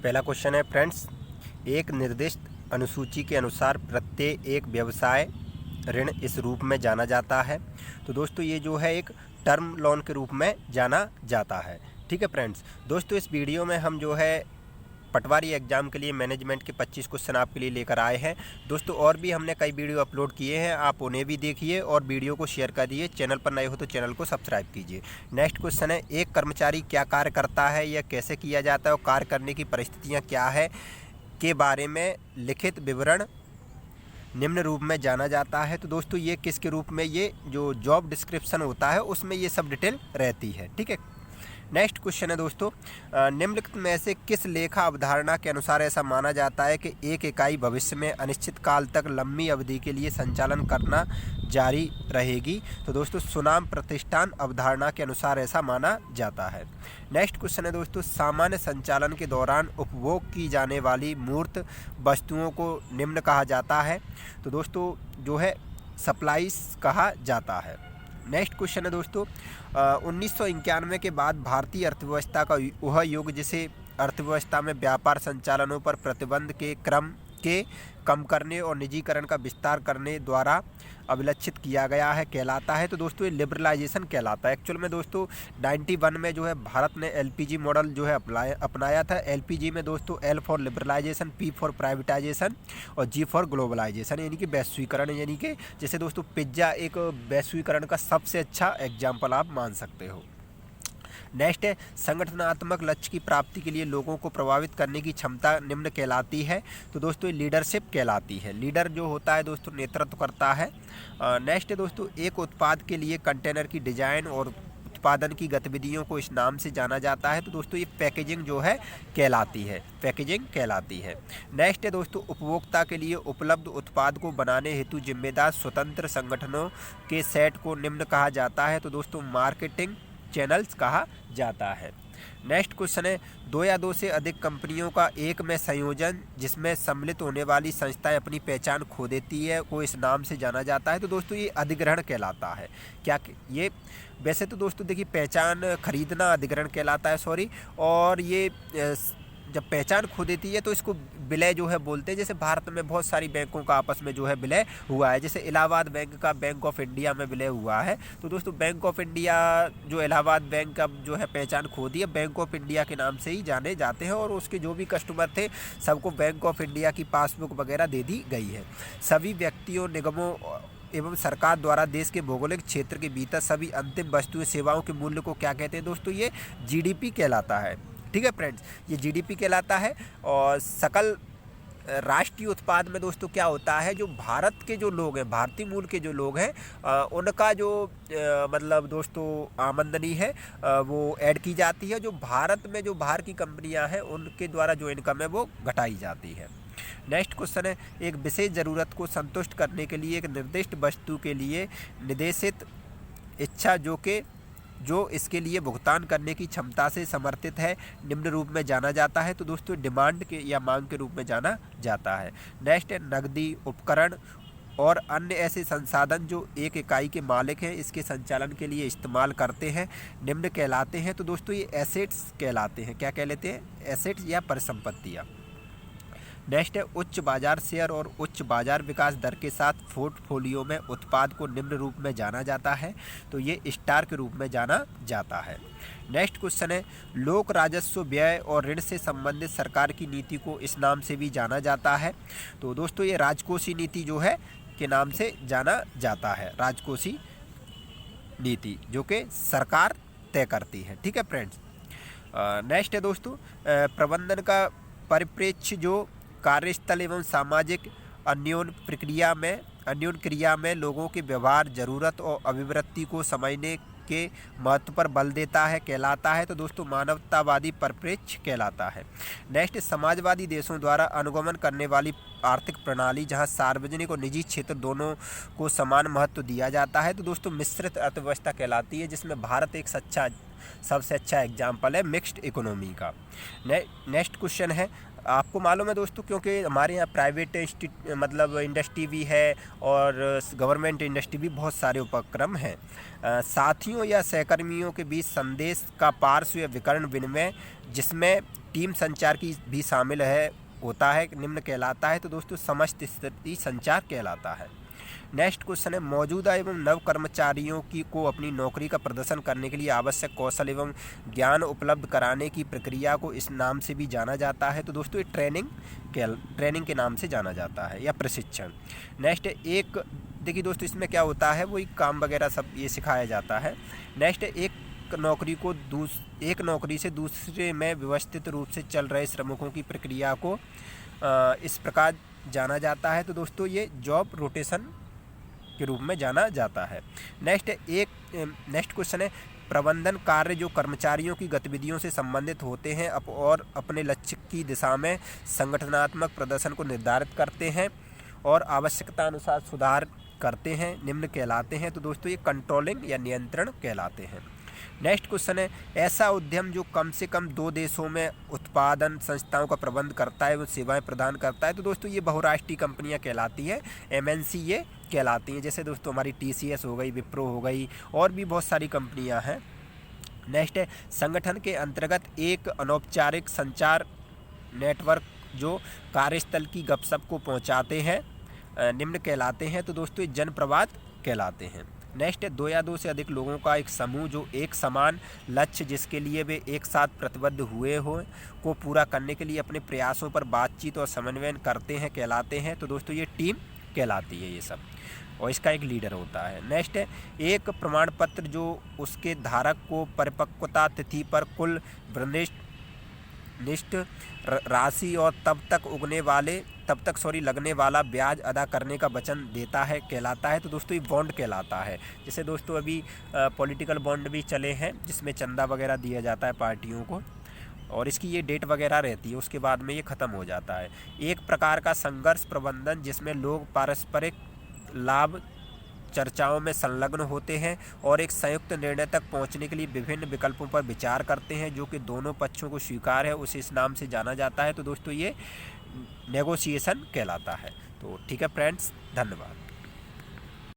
पहला क्वेश्चन है फ्रेंड्स, एक निर्दिष्ट अनुसूची के अनुसार प्रत्येक व्यवसाय ऋण इस रूप में जाना जाता है। तो दोस्तों ये जो है एक टर्म लोन के रूप में जाना जाता है। ठीक है फ्रेंड्स, दोस्तों इस वीडियो में हम जो है पटवारी एग्ज़ाम के लिए मैनेजमेंट के 25 क्वेश्चन आपके लिए लेकर आए हैं। दोस्तों और भी हमने कई वीडियो अपलोड किए हैं, आप उन्हें भी देखिए और वीडियो को शेयर कर दिए। चैनल पर नए हो तो चैनल को सब्सक्राइब कीजिए। नेक्स्ट क्वेश्चन है, एक कर्मचारी क्या कार्य करता है, यह कैसे किया जाता है और कार्य करने की परिस्थितियाँ क्या है के बारे में लिखित विवरण निम्न रूप में जाना जाता है। तो दोस्तों ये किसके रूप में, ये जो जॉब डिस्क्रिप्शन होता है उसमें ये सब डिटेल रहती है। ठीक है, नेक्स्ट क्वेश्चन है दोस्तों, निम्नलिखित में से किस लेखा अवधारणा के अनुसार ऐसा माना जाता है कि एक इकाई भविष्य में अनिश्चित काल तक लंबी अवधि के लिए संचालन करना जारी रहेगी। तो दोस्तों सुनाम प्रतिष्ठान अवधारणा के अनुसार ऐसा माना जाता है। नेक्स्ट क्वेश्चन है दोस्तों, सामान्य संचालन के दौरान उपभोग की जाने वाली मूर्त वस्तुओं को निम्न कहा जाता है। तो दोस्तों जो है सप्लाईज कहा जाता है। नेक्स्ट क्वेश्चन है दोस्तों, 1991 के बाद भारतीय अर्थव्यवस्था का वह युग जिसे अर्थव्यवस्था में व्यापार संचालनों पर प्रतिबंध के क्रम के कम करने और निजीकरण का विस्तार करने द्वारा अभिलक्षित किया गया है कहलाता है। तो दोस्तों ये लिबरलाइजेशन कहलाता है। एक्चुअल में दोस्तों 91 में जो है भारत ने एलपीजी मॉडल जो है अपनाया था। एलपीजी में दोस्तों L for liberalisation, P for privatisation और जी फॉर ग्लोबलाइजेशन, यानी कि वैश्वीकरण। यानी कि जैसे दोस्तों पिज्ज़ा एक वैश्वीकरण का सबसे अच्छा एग्जाम्पल आप मान सकते हो। नेक्स्ट है, संगठनात्मक लक्ष्य की प्राप्ति के लिए लोगों को प्रभावित करने की क्षमता निम्न कहलाती है। तो दोस्तों ये लीडरशिप कहलाती है। लीडर जो होता है दोस्तों नेतृत्व करता है। नेक्स्ट है दोस्तों, एक उत्पाद के लिए कंटेनर की डिजाइन और उत्पादन की गतिविधियों को इस नाम से जाना जाता है। तो दोस्तों ये पैकेजिंग जो है कहलाती है, पैकेजिंग कहलाती है। नेक्स्ट है दोस्तों, उपभोक्ता के लिए उपलब्ध उत्पाद को बनाने हेतु जिम्मेदार स्वतंत्र संगठनों के सेट को निम्न कहा जाता है। तो दोस्तों मार्केटिंग चैनल्स कहा जाता है। नेक्स्ट क्वेश्चन है, दो या दो से अधिक कंपनियों का एक में संयोजन जिसमें सम्मिलित होने वाली संस्थाएं अपनी पहचान खो देती है को इस नाम से जाना जाता है। तो दोस्तों ये अधिग्रहण कहलाता है। क्या ये वैसे तो दोस्तों देखिए पहचान खरीदना अधिग्रहण कहलाता है, सॉरी। और ये जब पहचान खो देती है तो इसको विलय जो है बोलते हैं। जैसे भारत में बहुत सारी बैंकों का आपस में जो है विलय हुआ है, जैसे इलाहाबाद बैंक का बैंक ऑफ इंडिया में विलय हुआ है। तो दोस्तों बैंक ऑफ इंडिया जो इलाहाबाद बैंक का जो है पहचान खो दी है, बैंक ऑफ इंडिया के नाम से ही जाने जाते हैं और उसके जो भी कस्टमर थे सबको बैंक ऑफ इंडिया की पासबुक वगैरह दे दी गई है। सभी व्यक्तियों, निगमों एवं सरकार द्वारा देश के भौगोलिक क्षेत्र के भीतर सभी अंतिम वस्तुएं सेवाओं के मूल्य को क्या कहते हैं दोस्तों, ये जीडीपी कहलाता है। ठीक है फ्रेंड्स, ये जीडीपी कहलाता है। और सकल राष्ट्रीय उत्पाद में दोस्तों क्या होता है, जो भारत के जो लोग हैं, भारतीय मूल के जो लोग हैं उनका जो मतलब दोस्तों आमदनी है वो ऐड की जाती है। जो भारत में जो बाहर की कंपनियां हैं उनके द्वारा जो इनकम है वो घटाई जाती है। नेक्स्ट क्वेश्चन है, एक विशेष ज़रूरत को संतुष्ट करने के लिए एक निर्दिष्ट वस्तु के लिए निर्देशित इच्छा जो इसके लिए भुगतान करने की क्षमता से समर्थित है निम्न रूप में जाना जाता है। तो दोस्तों डिमांड के या मांग के रूप में जाना जाता है। नेक्स्ट है, नकदी, उपकरण और अन्य ऐसे संसाधन जो एक इकाई के मालिक हैं इसके संचालन के लिए इस्तेमाल करते हैं निम्न कहलाते हैं। तो दोस्तों ये एसेट्स कहलाते हैं। क्या कहलाते हैं? एसेट्स या परिसंपत्तियाँ। नेक्स्ट है, उच्च बाजार शेयर और उच्च बाजार विकास दर के साथ पोर्टफोलियो में उत्पाद को निम्न रूप में जाना जाता है। तो ये स्टार के रूप में जाना जाता है। नेक्स्ट क्वेश्चन है, लोक राजस्व, व्यय और ऋण से संबंधित सरकार की नीति को इस नाम से भी जाना जाता है। तो दोस्तों ये राजकोषीय नीति जो है के नाम से जाना जाता है, राजकोषीय नीति जो कि सरकार तय करती है। ठीक है फ्रेंड्स। नेक्स्ट है दोस्तों, प्रबंधन का परिप्रेक्ष्य जो कार्यस्थल एवं सामाजिक अन्योन्य क्रिया में लोगों के व्यवहार, जरूरत और अभिवृत्ति को समझने के महत्व पर बल देता है कहलाता है। तो दोस्तों मानवतावादी परिप्रेक्ष्य कहलाता है। नेक्स्ट, समाजवादी देशों द्वारा अनुगमन करने वाली आर्थिक प्रणाली जहां सार्वजनिक और निजी क्षेत्र दोनों को समान महत्व दिया जाता है। तो दोस्तों मिश्रित अर्थव्यवस्था कहलाती है, जिसमें भारत एक सच्चा सबसे अच्छा एग्जाम्पल है मिक्स्ड इकोनॉमी का। नेक्स्ट क्वेश्चन है, आपको मालूम है दोस्तों, क्योंकि हमारे यहाँ प्राइवेट मतलब इंडस्ट्री भी है और गवर्नमेंट इंडस्ट्री भी, बहुत सारे उपक्रम हैं। साथियों या सहकर्मियों के बीच संदेश का पार्श्व या विकर्ण विनिमय जिसमें टीम संचार की भी शामिल है होता है, निम्न कहलाता है। तो दोस्तों समस्त स्थिति संचार कहलाता है। नेक्स्ट क्वेश्चन है, मौजूदा एवं नव कर्मचारियों को अपनी नौकरी का प्रदर्शन करने के लिए आवश्यक कौशल एवं ज्ञान उपलब्ध कराने की प्रक्रिया को इस नाम से भी जाना जाता है। तो दोस्तों ये ट्रेनिंग के नाम से जाना जाता है या प्रशिक्षण। नेक्स्ट एक देखिए दोस्तों, इसमें क्या होता है, वही काम वगैरह सब ये सिखाया जाता है। नेक्स्ट एक नौकरी से दूसरे में व्यवस्थित रूप से चल रहे श्रमिकों की प्रक्रिया को इस प्रकार जाना जाता है। तो दोस्तों ये जॉब रोटेशन के रूप में जाना जाता है। नेक्स्ट क्वेश्चन है, प्रबंधन कार्य जो कर्मचारियों की गतिविधियों से संबंधित होते हैं और अपने लक्ष्य की दिशा में संगठनात्मक प्रदर्शन को निर्धारित करते हैं और आवश्यकता अनुसार सुधार करते हैं, निम्न कहलाते हैं। तो दोस्तों ये कंट्रोलिंग या नियंत्रण कहलाते हैं। नेक्स्ट क्वेश्चन है, ऐसा उद्यम जो कम से कम 2 देशों में उत्पादन संस्थाओं का प्रबंध करता है, वो सेवाएं प्रदान करता है। तो दोस्तों ये बहुराष्ट्रीय कंपनियां कहलाती हैं, MNC ये कहलाती हैं। जैसे दोस्तों हमारी TCS हो गई, विप्रो हो गई, और भी बहुत सारी कंपनियां हैं। नेक्स्ट है, संगठन के अंतर्गत एक अनौपचारिक संचार नेटवर्क जो कार्यस्थल की गपशप को पहुंचाते हैं, निम्न कहलाते हैं। तो दोस्तों ये जनप्रवाद कहलाते हैं। नेक्स्ट है, 2 या 2 से अधिक लोगों का एक समूह जो एक समान लक्ष्य जिसके लिए वे एक साथ प्रतिबद्ध हुए हो को पूरा करने के लिए अपने प्रयासों पर बातचीत और समन्वय करते हैं, कहलाते हैं। तो दोस्तों ये टीम कहलाती है ये सब, और इसका एक लीडर होता है। नेक्स्ट है, एक प्रमाण पत्र जो उसके धारक को परिपक्वता तिथि पर कुल निष्ठ राशि और तब तक लगने वाला ब्याज अदा करने का वचन देता है, कहलाता है। तो दोस्तों ये बॉन्ड कहलाता है। जैसे दोस्तों अभी पॉलिटिकल बॉन्ड भी चले हैं जिसमें चंदा वगैरह दिया जाता है पार्टियों को, और इसकी ये डेट वगैरह रहती है, उसके बाद में ये ख़त्म हो जाता है। एक प्रकार का संघर्ष प्रबंधन जिसमें लोग पारस्परिक लाभ चर्चाओं में संलग्न होते हैं और एक संयुक्त निर्णय तक पहुंचने के लिए विभिन्न विकल्पों पर विचार करते हैं जो कि दोनों पक्षों को स्वीकार है, उसे इस नाम से जाना जाता है। तो दोस्तों ये नेगोशिएशन कहलाता है। तो ठीक है फ्रेंड्स, धन्यवाद।